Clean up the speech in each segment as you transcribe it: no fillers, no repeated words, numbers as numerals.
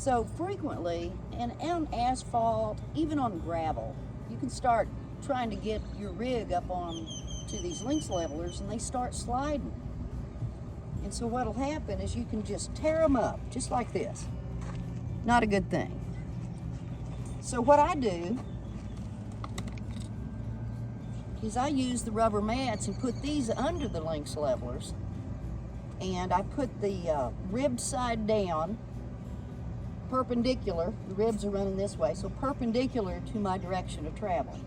So frequently, and on asphalt, even on gravel, you can start trying to get your rig up on to these Lynx Levelers and they start sliding. And so what'll happen is you can just tear them up, just like this. Not a good thing. So what I do is I use the rubber mats and put these under the Lynx Levelers, and I put the ribbed side down, perpendicular. The ribs are running this way, so perpendicular to my direction of travel.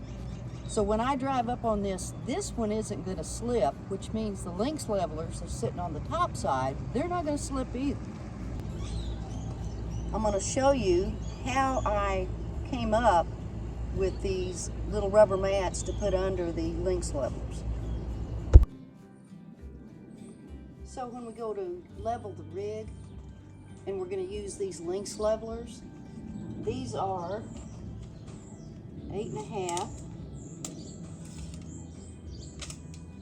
So when I drive up on this one isn't going to slip, which means the Lynx Levelers are sitting on the top side. They're not going to slip either. I'm going to show you how I came up with these little rubber mats to put under the Lynx Levelers. So when we go to level the rig, and we're going to use these Lynx Levelers, these are 8.5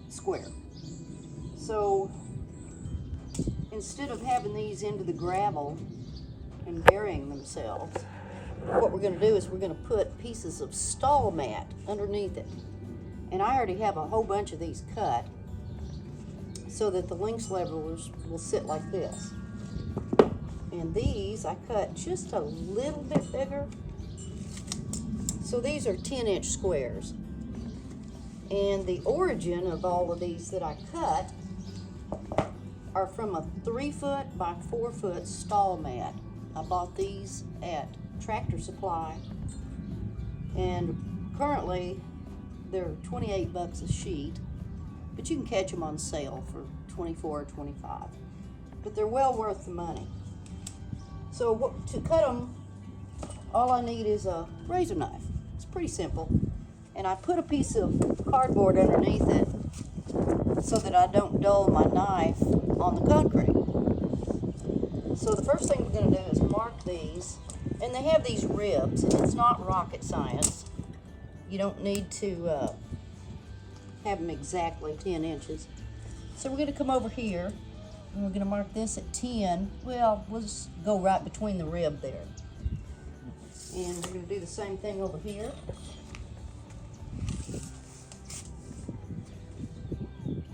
square. So instead of having these into the gravel and burying themselves, what we're going to do is we're going to put pieces of stall mat underneath it. And I already have a whole bunch of these cut so that the Lynx Levelers will sit like this. And these I cut just a little bit bigger. So these are 10-inch squares. And the origin of all of these that I cut are from a 3-foot by 4-foot stall mat. I bought these at Tractor Supply, and currently they're 28 bucks a sheet, but you can catch them on sale for 24 or 25. But they're well worth the money. So to cut them, all I need is a razor knife. It's pretty simple. And I put a piece of cardboard underneath it so that I don't dull my knife on the concrete. So the first thing we're going to do is mark these. And they have these ribs, and it's not rocket science. You don't need to have them exactly 10 inches. So we're going to come over here, and we're going to mark this at 10. Well, we'll just go right between the rib there. And we're going to do the same thing over here.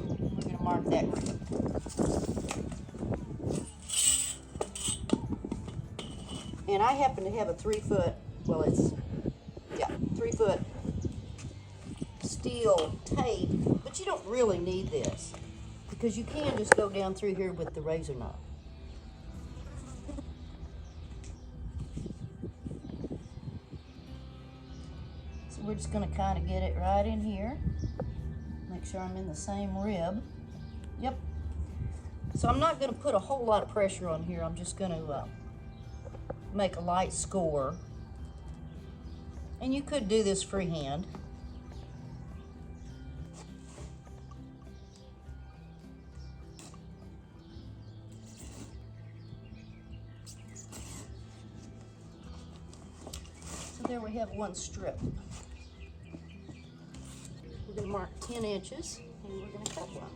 We're going to mark that rib. And I happen to have a 3-foot, well, it's, yeah, 3-foot steel tape, but you don't really need this because you can just go down through here with the razor knife. So we're just going to kind of get it right in here. Make sure I'm in the same rib. Yep. So I'm not going to put a whole lot of pressure on here. I'm just going to make a light score. And you could do this freehand. So there we have one strip. We're going to mark 10 inches and we're going to cut one.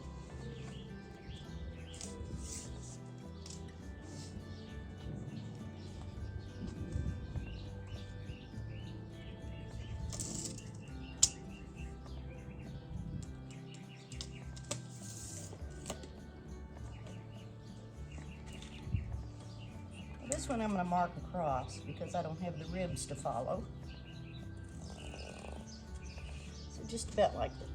This one I'm going to mark across because I don't have the ribs to follow. So just about like that.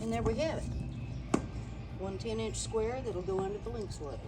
And there we have it. One 10-inch square that'll go under the Lynx Levelers.